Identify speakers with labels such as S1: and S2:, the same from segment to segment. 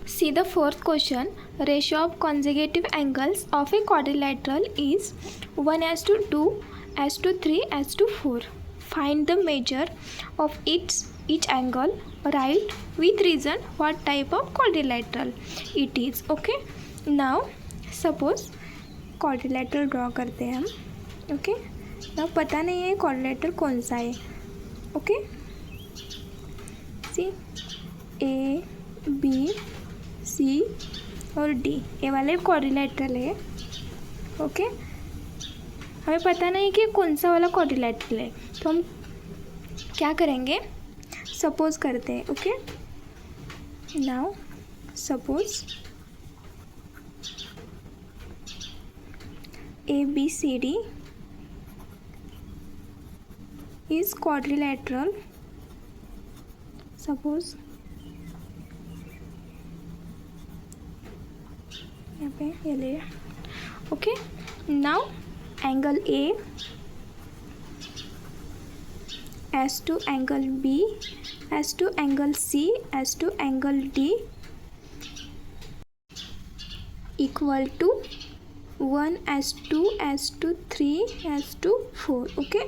S1: See the fourth question. Ratio of consecutive angles of a quadrilateral is 1:2, 1:3, 1:4. Find the measure of each angle. Write with reason what type of quadrilateral it is. Okay. Now suppose quadrilateral draw करते हैं हम. Okay. now पता नहीं है quadrilateral कौन सा है. Okay. सी ए B सी और डी ये वाले क्वाड्रिलेटरल है. ओके. हमें पता नहीं कि कौन सा वाला क्वाड्रिलेटरल है, तो हम क्या करेंगे, सपोज करते हैं. Okay. Now suppose A B C D is quadrilateral. Suppose यहाँ पे ये ले. Okay. Now angle A is to angle B is to angle C is to angle D equal to 1:2 3 4. Okay.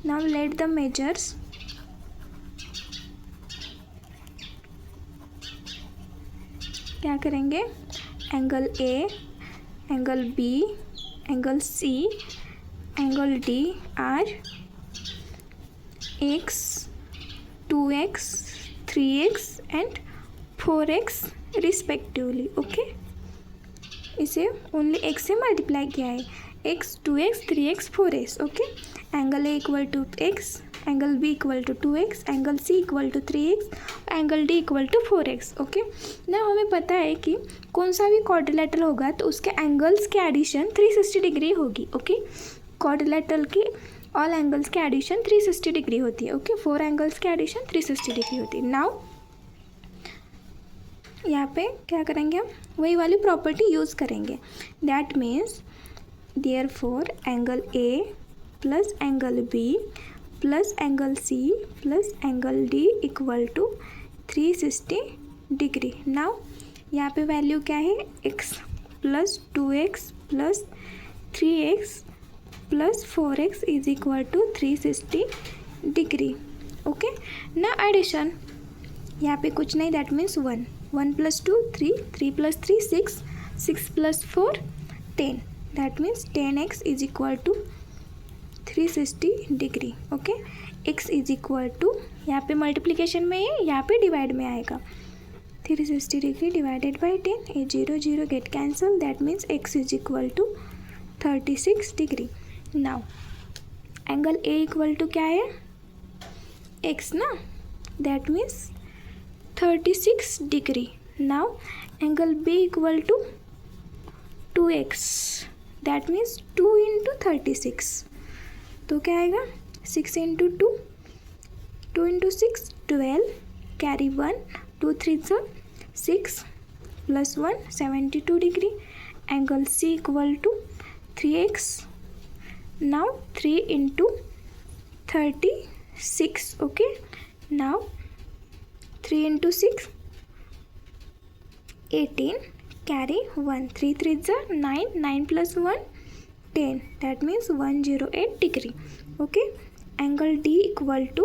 S1: Now let the measures. क्या करेंगे, angle A angle B angle C angle D are x 2x 3x and 4x respectively. Okay. इसे only x से multiply किया है. x 2x 3x 4x. Okay. Angle A equal to x angle B equal to 2x angle C equal to 3x angle D equal to 4x. Okay. ना हमें पता है कि कौन सा भी क्वाड्रिलेटरल होगा तो उसके एंगल्स के एडिशन 360 डिग्री होगी. ओके. क्वाड्रिलेटरल की ऑल एंगल्स के एडिशन 360 डिग्री होती है. ओके. 4 एंगल्स के एडिशन 360 डिग्री होती है. नाउ यहाँ पे क्या करेंगे, हम वही वाली प्रॉपर्टी यूज़ करेंगे. That means therefore angle A plus angle B plus angle C plus angle D equal to 360 degree. Now यहाँ पे वैल्यू क्या है, x plus 2x plus 3x plus 4x is equal to 360 degree. Okay. ना addition यहाँ पे कुछ नहीं, that means 1 plus 2 3 3 plus 3 6 6 plus 4 10. That means 10x is equal to 360 degree. Okay. x is equal to यहाँ पे multiplication में है, यहाँ पे डिवाइड में आएगा. 360 डिग्री डिवाइडेड बाई 10, ये 0 0 get cancel. That means x is equal to 36 degree. Now angle a equal to क्या है, x ना, that means 36 degree. Now angle b equal to 2x that means 2 into 36. तो क्या आएगा, 6 into 2 2 into 6 12 carry 1 2 3 6 plus 1 72 degree. Angle c equal to 3x. Now 3 into 36. Okay. Now 3 into 6 18 carry 1 3 3 9 9 plus 1 10. that means 108 degree. okay. angle D equal to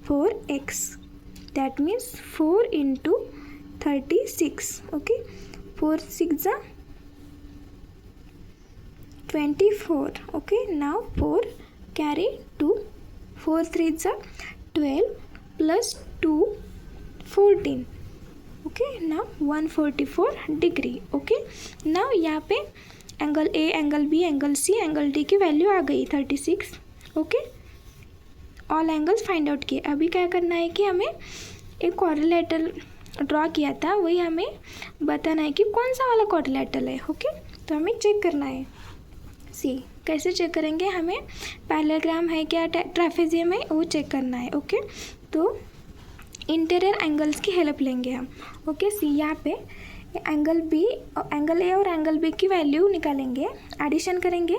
S1: 4x. that means 4 into 36. okay. 4 6 24. okay. now 4 carry 2 4 3 12 plus 2 14. okay. now 144 degree. okay. now यहाँ पे angle A angle B angle C angle D की value आ गई 36. Okay. All angles find out किए. अभी क्या करना है कि हमें एक क्वाड्रिलेटरल ड्रॉ किया था, वही हमें बताना है कि कौन सा वाला क्वाड्रिलेटरल है. ओके. तो हमें चेक करना है. सी कैसे चेक करेंगे, हमें पैरेललोग्राम है क्या ट्रापेजियम है वो चेक करना है. ओके. तो इंटीरियर एंगल्स की हेल्प लेंगे हम। ओके, सी यहाँ पे एंगल बी, एंगल ए और एंगल बी की वैल्यू निकालेंगे, एडिशन करेंगे।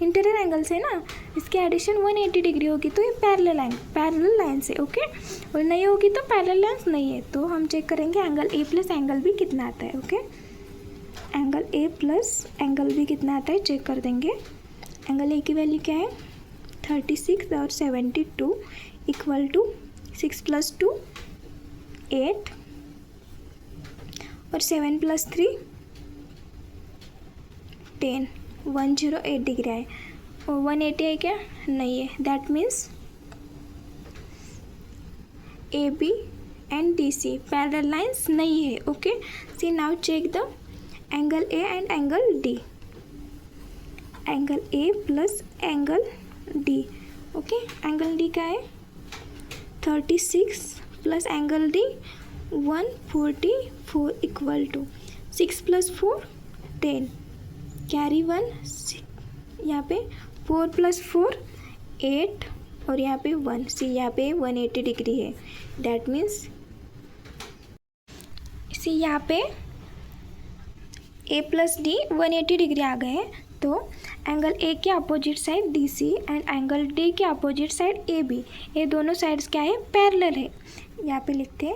S1: इंटीरियर एंगल से ना इसकी एडिशन 180 डिग्री होगी तो ये पैरेलल लाइन से। ओके, और नहीं होगी तो पैरेलल लाइन्स नहीं है, तो हम चेक करेंगे angle A plus angle B कितना आता है। Okay, angle A plus angle B कितना आता है चेक कर देंगे। एंगल ए की वैल्यू क्या है 36 और 72 इक्वल टू 6 + 2 8 और 7 + 3 10, 108 डिग्री है। और 180 है क्या? नहीं है। That means A B and D C parallel lines नहीं है। Okay, see now check the angle A and angle D. Angle A plus angle D. Okay, angle D का है 36 प्लस angle D 144 equal to 6 + 4 10, carry 1 यहाँ पे 4 + 4 8 और यहाँ पे 1, सी यहाँ पे 180 डिग्री है। दैट मीन्स सी यहाँ पे ए प्लस डी 180 डिग्री आ गए हैं, तो एंगल ए के opposite side D C and angle D के अपोजिट साइड ए बी, ये दोनों साइड्स क्या है? पैरेलल है। यहाँ पे लिखते हैं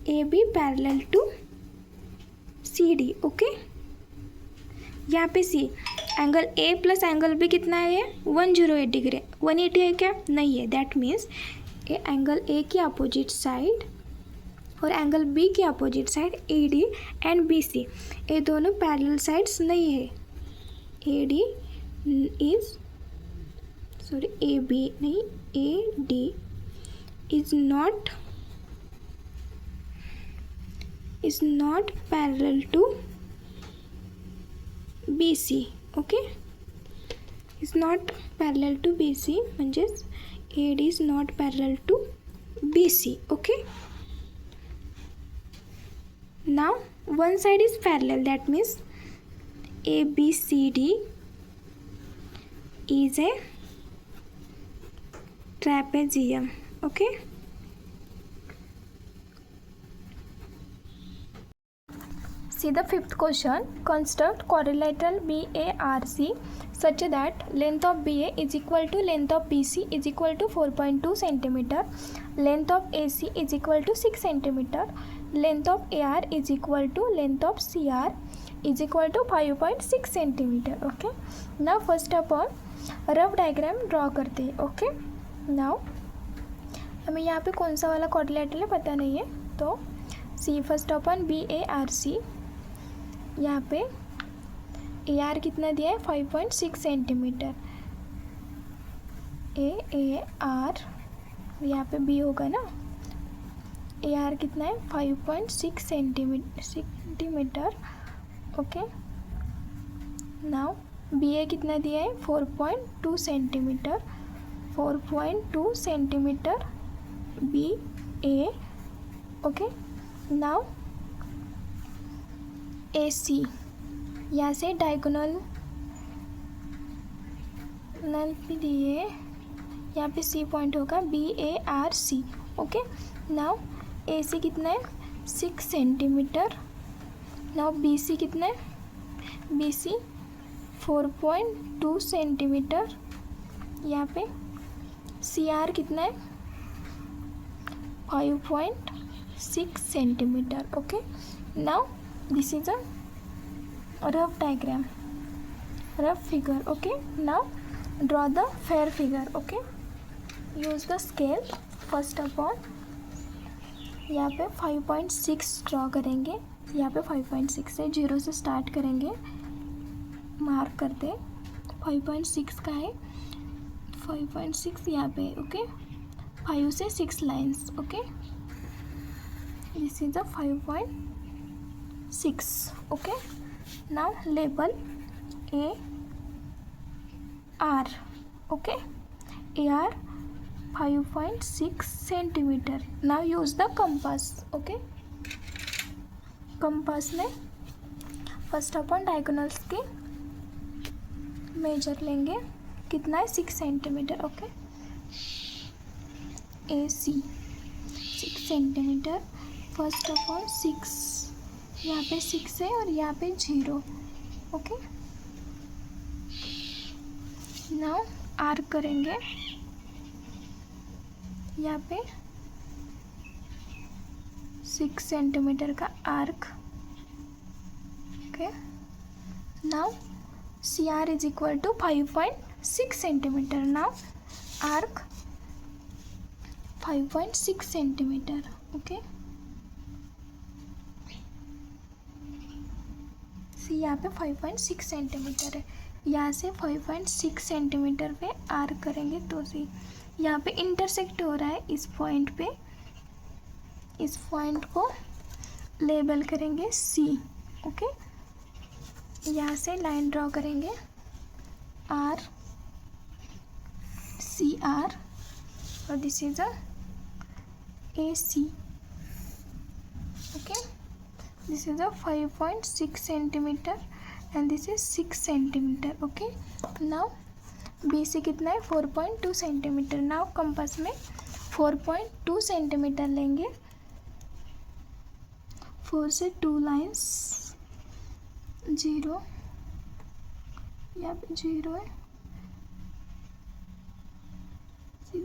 S1: A B parallel to C D. Okay, यहाँ पे C angle A plus angle B कितना है? 108 डिग्री। 180 है क्या? नहीं है। दैट मीन्स ये एंगल ए के अपोजिट साइड और एंगल बी के opposite side A D and B C, ये दोनों पैरेलल साइड्स नहीं है। A D is sorry A B नहीं, A D is not parallel to B C. Okay, is not parallel to B C म्हणजेच A D is not parallel to B C. Okay, now one side is parallel, that means ABCD is a trapezium. Okay, see the fifth question. Construct quadrilateral BARC such that length of BA is equal to length of BC is equal to 4.2 centimeter, length of AC is equal to 6 centimeter, length of AR is equal to length of CR is equal to 5.6 centimeter. Okay, now first of all rough diagram draw करते हैं. Okay, now हमें यहाँ पे कौन सा वाला quadrilateral है पता नहीं है, तो सी फर्स्ट अपन BARC, यहाँ पे AR कितना दिया है 5.6 सेंटीमीटर, AR यहाँ पे B होगा ना, AR कितना है 5.6 सेंटीमीटर. ओके, नाउ BA कितना दिया है 4.2 centimetre, 4.2 centimetre BA. Okay, now AC यहाँ से डायगोनल भी दिए, यहाँ पे C पॉइंट होगा BARC. ओके, नाउ AC कितना है 6 सेंटीमीटर. नाउ BC कितना है, BC 4.2 सेंटीमीटर. यहाँ पे CR कितना है 5.6 centimetre. Okay, now this is a rough diagram, rough figure. Okay, now draw the fair figure. Okay, use the scale. First of all यहाँ पे 5.6 ड्रॉ करेंगे. यहाँ पे 5.6 है, 0 से स्टार्ट करेंगे, मार्क करते. 5.6 का है 5.6 यहाँ पे. ओके, 5 से 6 lines. Okay, this is the 5.6. Okay, now label AR. Okay, AR 5.6 centimetre. Now use the compass. Okay, compass में फर्स्ट अपन डायगोनल्स की मेजर लेंगे. कितना है 6 centimetre. Okay, AC 6 centimetre. First of all 6, यहाँ पे 6 है और यहाँ पे 0। ओके, नाउ आर्क करेंगे यहाँ पे 6 सेंटीमीटर का arc. Okay, now CR is equal to 5.6 centimetre. Now arc 5.6 centimetre. Okay, C यहाँ पे 5.6 सेंटीमीटर है। यहाँ से 5.6 सेंटीमीटर पे आर्क करेंगे तो सी यहाँ पे इंटरसेक्ट हो रहा है इस पॉइंट पे। इस पॉइंट को लेबल करेंगे C। ओके, यहाँ से लाइन ड्रॉ करेंगे R CR और this is a AC। Okay, this is a 5.6 centimetre and this is 6 centimetre. Okay, now BC कितना है 4.2 सेंटीमीटर। नाउ कंपास में 4.2 सेंटीमीटर लेंगे। 4 से 2 लाइन्स 0, यहाँ पे 0 है।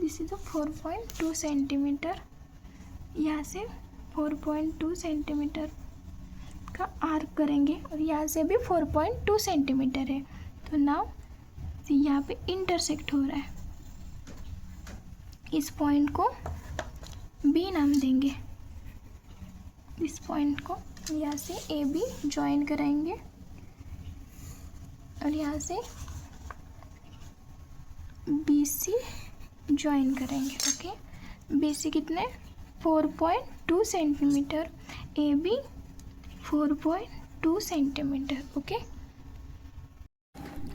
S1: This is 4.2 centimetre. यहाँ से 4.2 सेंटीमीटर का आर्क करेंगे और यहाँ से भी 4.2 सेंटीमीटर है। तो नाउ यहाँ पे इंटरसेक्ट हो रहा है। इस पॉइंट को B नाम देंगे। इस पॉइंट को यहाँ से AB ज्वाइन कराएंगे और यहाँ से BC ज्वाइन करेंगे। ओके, BC कितने 4.2 centimetre, AB 4.2 centimetre. Okay,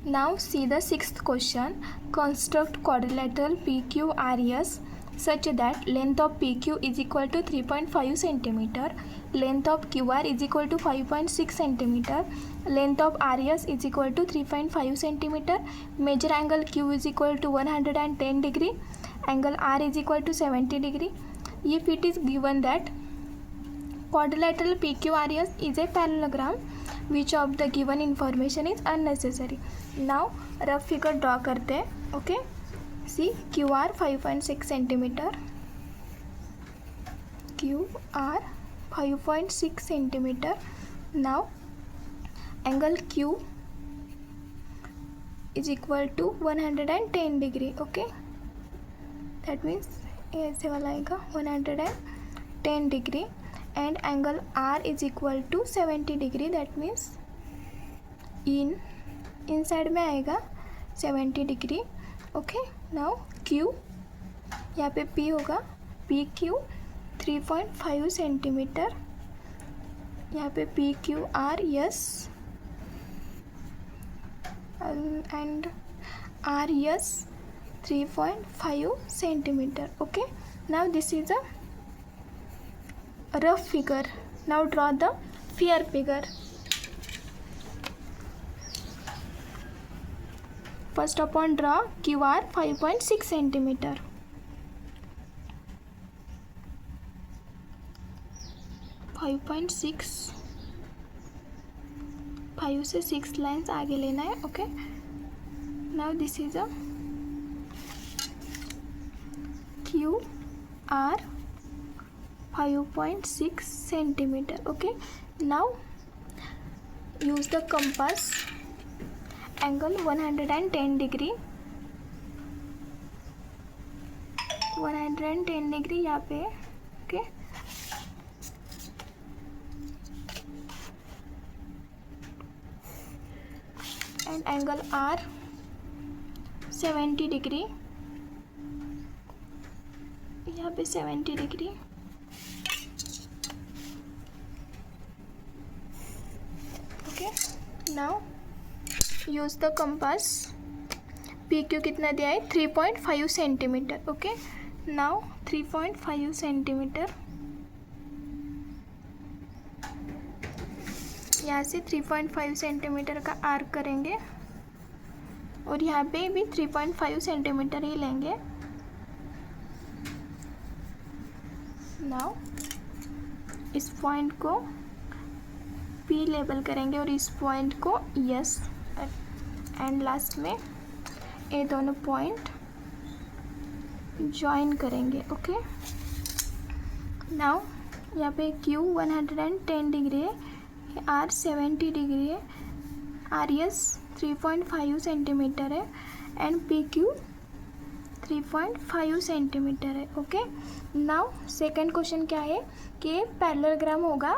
S1: now see the sixth question. Construct quadrilateral PQRS such that length of PQ is equal to 3.5 centimeter, length of QR is equal to 5.6 centimeter, length of RS is equal to 3.5 centimeter, measure angle Q is equal to 110 degree, angle R is equal to 70 degree. If it is given that quadrilateral PQRS is a parallelogram, which of the given information is unnecessary. Now rough figure draw करते हैं। ओके, see QR 5.6 centimetre, QR 5.6 centimetre. Now angle Q is equal to 110 degree. Okay, that means ऐसे वाला आएगा 110 degree and angle R is equal to 70 degree. That means इन side में आएगा 70 degree. Okay, now Q यहाँ पे P होगा, PQ 3.5 centimetre, यहाँ पे PQR yes and R yes 3.5 centimetre. Okay, now this is a rough figure. Now draw the fair figure. First upon draw QR 5.6 centimeter. 5.6, 5 से 6 lines आगे लेना है। Okay, now this is a QR 5.6 centimeter. Okay, now use the compass, angle 110 degree, 110 degree यहाँ पे। Okay, and angle R 70 degree, यहाँ पे 70 degree. Now use the compass. PQ कितना दिया है 3.5 सेंटीमीटर। ओके, नाउ 3.5 सेंटीमीटर, यहाँ से 3.5 सेंटीमीटर का आर्क करेंगे और यहाँ पे भी 3.5 सेंटीमीटर ही लेंगे। नाउ इस पॉइंट को P लेबल करेंगे और इस पॉइंट को S, एंड लास्ट में ये दोनों पॉइंट ज्वाइन करेंगे. ओके, नाउ यहाँ पे Q 110 डिग्री है, R 70 डिग्री है, RS 3.5 सेंटीमीटर है एंड PQ 3.5 सेंटीमीटर है. ओके, नाउ सेकंड क्वेश्चन क्या है कि पैरेललोग्राम होगा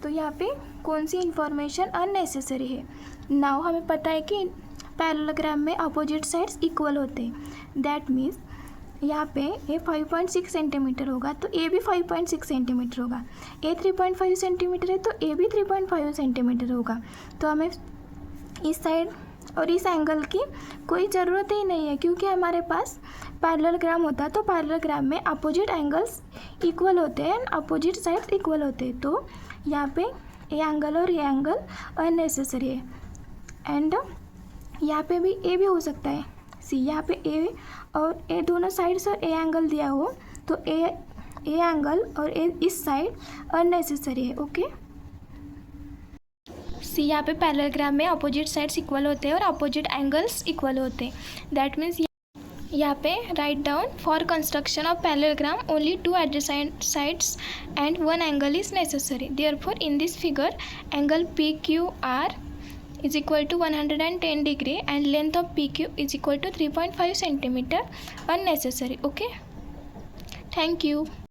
S1: तो यहाँ पे कौन सी इंफॉर्मेशन अननेसेसरी है. नाउ हमें पता है कि पैरेललोग्राम में अपोजिट साइड्स इक्वल होते हैं. दैट मीन्स यहाँ पे ये 5.6 सेंटीमीटर होगा तो ए भी 5.6 सेंटीमीटर होगा. ए 3.5 सेंटीमीटर है तो ए भी 3.5 सेंटीमीटर होगा. तो हमें इस साइड और इस एंगल की कोई ज़रूरत ही नहीं है क्योंकि हमारे पास पैरेललोग्राम होता तो पैरेललोग्राम में अपोजिट एंगल्स इक्वल होते हैं एंड अपोजिट साइड्स इक्वल होते हैं. तो यहाँ पे ये एंगल और ये एंगल अननेसेसरी है. एंड यहाँ पे भी ए भी हो सकता है. सी यहाँ पे ए और ए दोनों साइड्स और ए एंगल दिया हो तो ए एंगल और ए इस साइड अननेसेसरी है. ओके, सी यहाँ पे पैरेललोग्राम में अपोजिट साइड्स इक्वल होते हैं और अपोजिट एंगल्स इक्वल होते हैं. दैट मीन्स यहाँ पे write down for construction of parallelogram only 2 adjacent sides and 1 angle is necessary. Therefore in this figure angle PQR is equal to 110 degree and length of PQ is equal to 3.5 centimeter unnecessary. Okay, thank you.